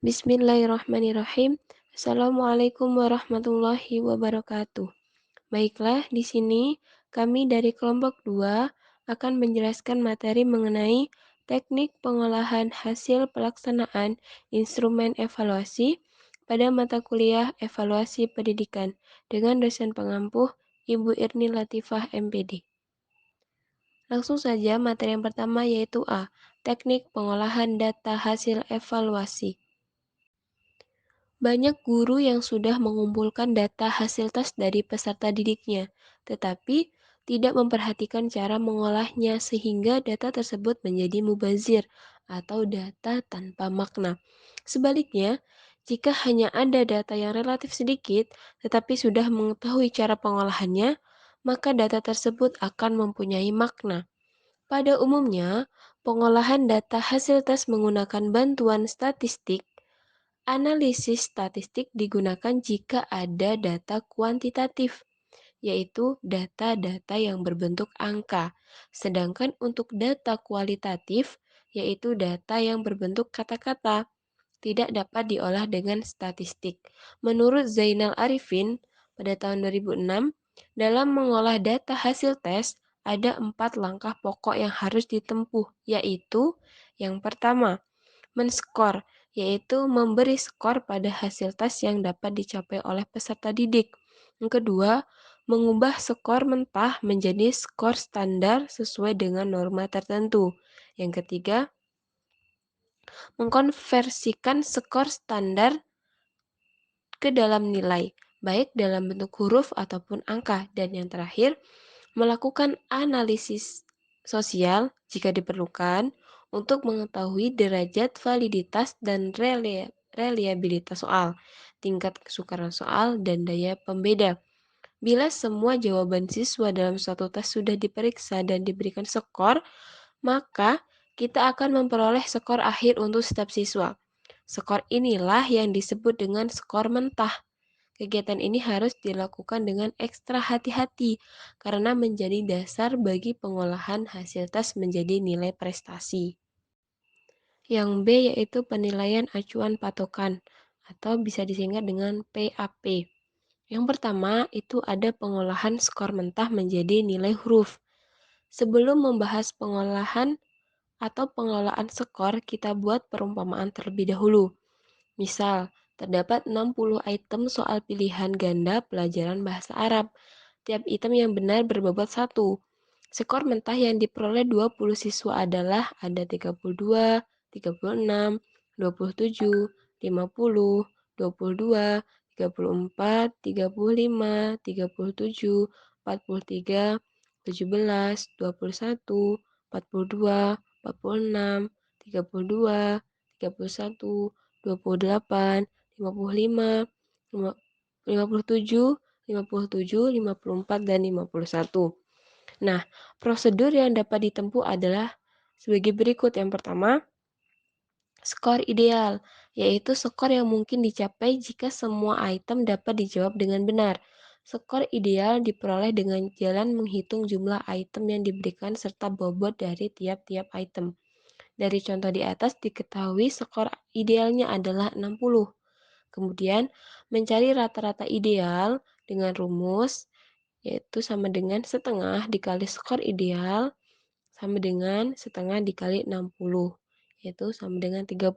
Bismillahirrahmanirrahim. Assalamualaikum warahmatullahi wabarakatuh. Baiklah, di sini kami dari kelompok 2 akan menjelaskan materi mengenai teknik pengolahan hasil pelaksanaan instrumen evaluasi pada mata kuliah evaluasi pendidikan dengan dosen pengampuh Ibu Irni Latifah MPD. Langsung saja materi yang pertama yaitu A. Teknik pengolahan data hasil evaluasi. Banyak guru yang sudah mengumpulkan data hasil tes dari peserta didiknya, tetapi tidak memperhatikan cara mengolahnya sehingga data tersebut menjadi mubazir atau data tanpa makna. Sebaliknya, jika hanya ada data yang relatif sedikit tetapi sudah mengetahui cara pengolahannya, maka data tersebut akan mempunyai makna. Pada umumnya, pengolahan data hasil tes menggunakan bantuan statistik. Analisis statistik digunakan jika ada data kuantitatif, yaitu data-data yang berbentuk angka. Sedangkan untuk data kualitatif, yaitu data yang berbentuk kata-kata, tidak dapat diolah dengan statistik. Menurut Zainal Arifin, pada tahun 2006, dalam mengolah data hasil tes, ada 4 langkah pokok yang harus ditempuh, yaitu yang pertama, men-skor, yaitu memberi skor pada hasil tes yang dapat dicapai oleh peserta didik. Yang kedua, mengubah skor mentah menjadi skor standar sesuai dengan norma tertentu. Yang ketiga, mengkonversikan skor standar ke dalam nilai, baik dalam bentuk huruf ataupun angka. Dan yang terakhir, melakukan analisis sosial jika diperlukan untuk mengetahui derajat validitas dan reliabilitas soal, tingkat kesukaran soal, dan daya pembeda. Bila semua jawaban siswa dalam suatu tes sudah diperiksa dan diberikan skor, maka kita akan memperoleh skor akhir untuk setiap siswa. Skor inilah yang disebut dengan skor mentah. Kegiatan ini harus dilakukan dengan ekstra hati-hati karena menjadi dasar bagi pengolahan hasil tes menjadi nilai prestasi. Yang B yaitu penilaian acuan patokan atau bisa disingkat dengan PAP. Yang pertama itu ada pengolahan skor mentah menjadi nilai huruf. Sebelum membahas pengolahan atau pengelolaan skor, kita buat perumpamaan terlebih dahulu. Misal, terdapat 60 item soal pilihan ganda pelajaran bahasa Arab. Tiap item yang benar berbobot 1. Skor mentah yang diperoleh 20 siswa adalah ada 32, 36, 27, 50, 22, 34, 35, 37, 43, 17, 21, 42, 46, 32, 31, 28, 55, 57, 57, 54, dan 51. Nah, prosedur yang dapat ditempuh adalah sebagai berikut. Yang pertama, skor ideal, yaitu skor yang mungkin dicapai jika semua item dapat dijawab dengan benar. Skor ideal diperoleh dengan jalan menghitung jumlah item yang diberikan serta bobot dari tiap-tiap item. Dari contoh di atas diketahui skor idealnya adalah 60. Kemudian, mencari rata-rata ideal dengan rumus, yaitu sama dengan setengah dikali skor ideal, sama dengan setengah dikali 60, yaitu sama dengan 30.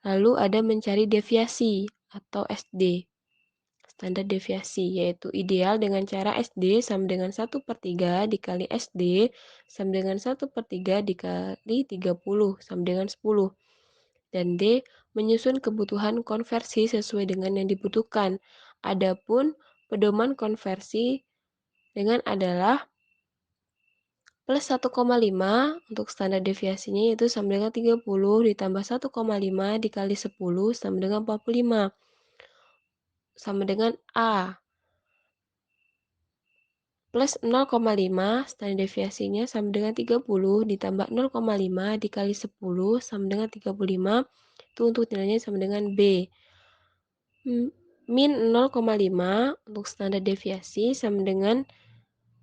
Lalu ada mencari deviasi atau SD, standar deviasi, yaitu ideal dengan cara SD sama dengan 1/3 dikali SD sama dengan 1/3 dikali 30 sama dengan 10. Dan D. Menyusun kebutuhan konversi sesuai dengan yang dibutuhkan. Adapun pedoman konversi dengan adalah plus 1,5 untuk standar deviasinya yaitu sama dengan 30 ditambah 1,5 dikali 10 sama dengan 45. Sama dengan A. Plus 0,5 standar deviasinya sama dengan 30 ditambah 0,5 dikali 10 sama dengan 35. Itu untuk nilainya sama dengan B. Min 0,5 untuk standar deviasi sama dengan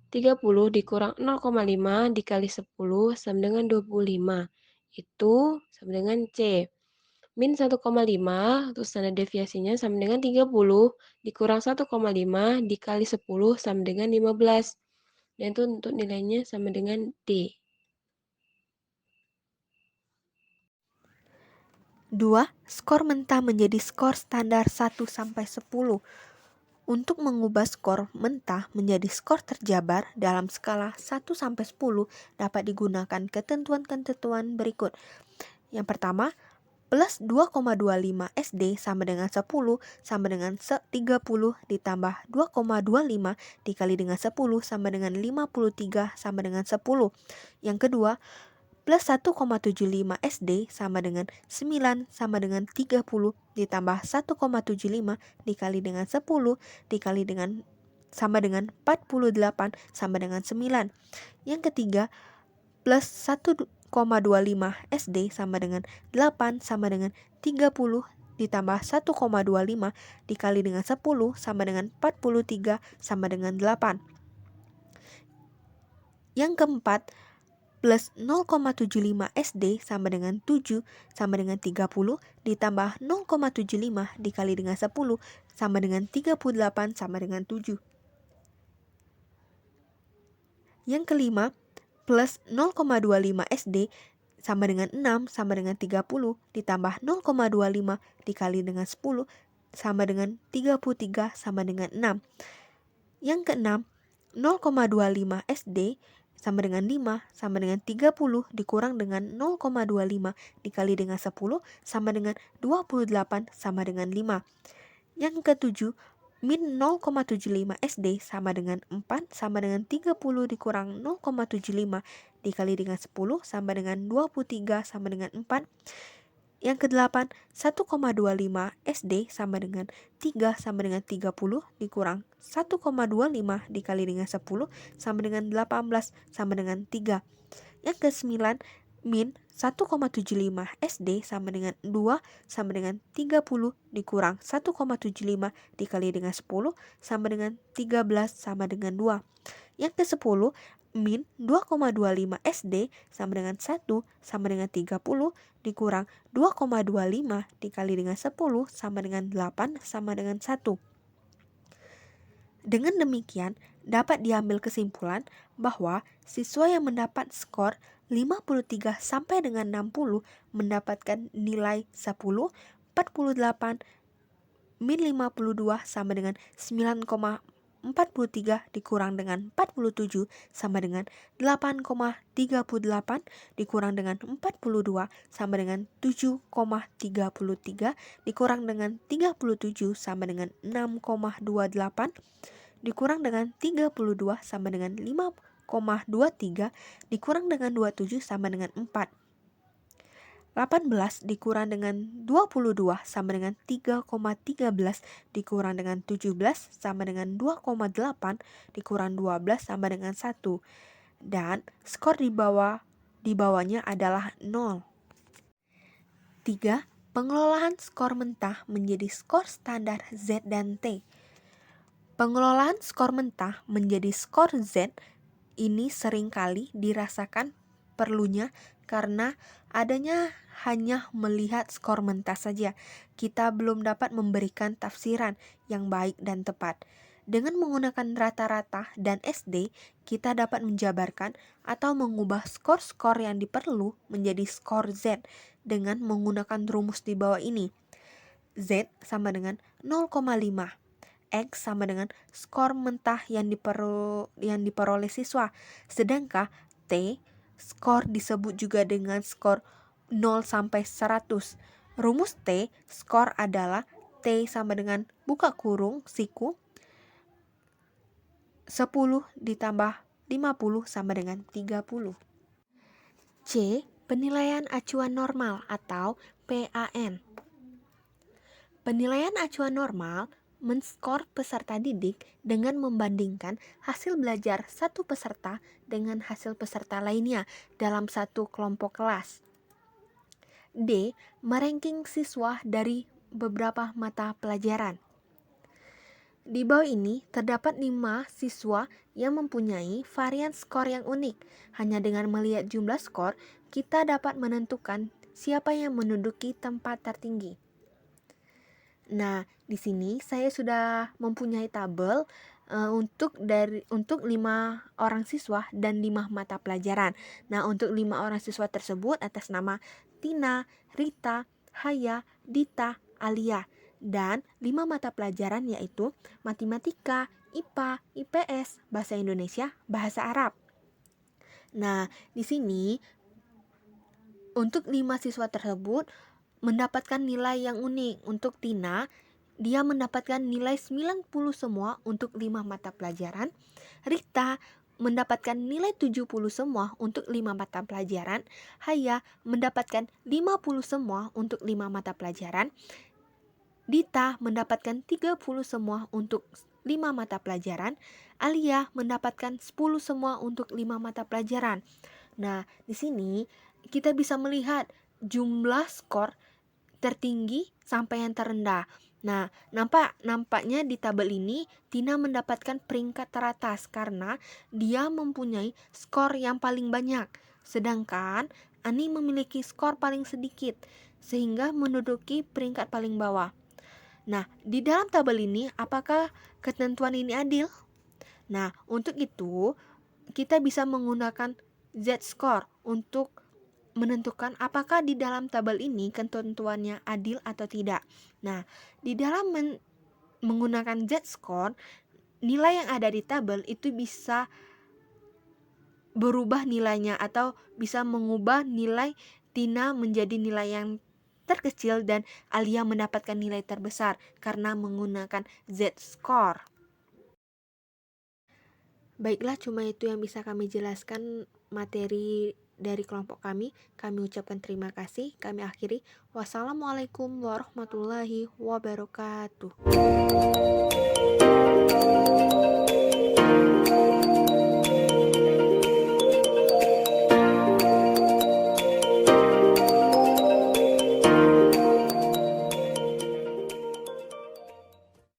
30 dikurang 0,5 dikali 10 sama dengan 25. Itu sama dengan C. Min 1,5 untuk standar deviasinya sama dengan 30 dikurang 1,5 dikali 10 sama dengan 15. Dan itu untuk nilainya sama dengan D. 2. Skor mentah menjadi skor standar 1-10. Untuk mengubah skor mentah menjadi skor terjabar dalam skala 1-10 dapat digunakan ketentuan-ketentuan berikut. Yang pertama, plus 2,25 SD sama dengan 10 sama dengan 30 ditambah 2,25 dikali dengan 10 sama dengan 53 sama dengan 10. Yang kedua, plus 1,75 SD sama dengan 9 sama dengan 30 ditambah 1,75 dikali dengan 10 dikali dengan sama dengan 48 sama dengan 9. Yang ketiga, plus 1,25 SD sama dengan 8 sama dengan 30 ditambah 1,25 dikali dengan 10 sama dengan 43 sama dengan 8. Yang keempat, plus 0,75 SD sama dengan 7 sama dengan 30 ditambah 0,75 dikali dengan 10 sama dengan 38 sama dengan 7. Yang kelima, plus 0,25 SD sama dengan 6 sama dengan 30 ditambah 0,25 dikali dengan 10 sama dengan 33 sama dengan 6. Yang keenam, 0,25 SD sama dengan 5 sama dengan 30 dikurang dengan 0,25 dikali dengan 10 sama dengan 28 sama dengan 5. Yang ketujuh, min 0,75 SD sama dengan 4 sama dengan 30 dikurang 0,75 dikali dengan 10 sama dengan 23 sama dengan 4. Yang kedelapan, 1,25 SD sama dengan 3 sama dengan 30 dikurang 1,25 dikali dengan 10 sama dengan 18 sama dengan 3. Yang kesembilan, min 1,75 SD sama dengan 2 sama dengan 30 dikurang 1,75 dikali dengan 10 sama dengan 13 sama dengan 2. Yang ke-10, min 2,25 SD sama dengan 1 sama dengan 30 dikurang 2,25 dikali dengan 10 sama dengan 8 sama dengan 1. Dengan demikian, dapat diambil kesimpulan bahwa siswa yang mendapat skor 53 sampai dengan 60 mendapatkan nilai 10, 48, min 52 sama dengan 9,43 dikurang dengan 47 sama dengan 8,38 dikurang dengan 42 sama dengan 7,33 dikurang dengan 37 sama dengan 6,28 dikurang dengan 32 sama dengan 5,23 dikurang dengan 27 sama dengan 4. 18 dikurang dengan 22 sama dengan 3,13 dikurang dengan 17 sama dengan 2,8 dikurang 12 sama dengan 1. Dan skor di bawahnya adalah 0. 3. Pengelolaan skor mentah menjadi skor standar Z dan T. Pengelolaan skor mentah menjadi skor Z ini seringkali dirasakan perlunya karena adanya hanya melihat skor mentah saja. Kita belum dapat memberikan tafsiran yang baik dan tepat. Dengan menggunakan rata-rata dan SD, kita dapat menjabarkan atau mengubah skor-skor yang diperlu menjadi skor Z dengan menggunakan rumus di bawah ini. Z sama dengan 0,5. X sama dengan skor mentah yang diperoleh siswa. Sedangkan T, skor disebut juga dengan skor 0 sampai 100. Rumus T, skor adalah T sama dengan buka kurung siku 10 ditambah 50 sama dengan 30. C. Penilaian acuan normal atau PAN. Penilaian acuan normal men-skor peserta didik dengan membandingkan hasil belajar satu peserta dengan hasil peserta lainnya dalam satu kelompok kelas. D. Meranking siswa dari beberapa mata pelajaran. Di bawah ini terdapat 5 siswa yang mempunyai varian skor yang unik. Hanya dengan melihat jumlah skor, kita dapat menentukan siapa yang menduduki tempat tertinggi. Nah, di sini saya sudah mempunyai tabel untuk 5 orang siswa dan 5 mata pelajaran. Nah, untuk 5 orang siswa tersebut atas nama Tina, Rita, Haya, Dita, Alia, dan 5 mata pelajaran yaitu matematika, IPA, IPS, bahasa Indonesia, bahasa Arab. Nah, di sini untuk 5 siswa tersebut mendapatkan nilai yang unik. Untuk Tina, dia mendapatkan nilai 90 semua untuk 5 mata pelajaran. Rita mendapatkan nilai 70 semua untuk 5 mata pelajaran. Haya mendapatkan 50 semua untuk 5 mata pelajaran. Dita mendapatkan 30 semua untuk 5 mata pelajaran. Alia mendapatkan 10 semua untuk 5 mata pelajaran. Nah, di sini kita bisa melihat jumlah skor tertinggi sampai yang terendah. Nah, nampaknya di tabel ini Tina mendapatkan peringkat teratas karena dia mempunyai skor yang paling banyak. Sedangkan Ani memiliki skor paling sedikit sehingga menduduki peringkat paling bawah. Nah, di dalam tabel ini apakah ketentuan ini adil? Nah, untuk itu kita bisa menggunakan Z-score untuk menentukan apakah di dalam tabel ini ketentuannya adil atau tidak. Nah, di dalam menggunakan Z-score, nilai yang ada di tabel itu bisa berubah nilainya atau bisa mengubah nilai Tina menjadi nilai yang terkecil dan Alia mendapatkan nilai terbesar karena menggunakan Z-score. Baiklah, cuma itu yang bisa kami jelaskan materi dari kelompok kami. Kami ucapkan terima kasih. Kami akhiri. Wassalamualaikum warahmatullahi wabarakatuh.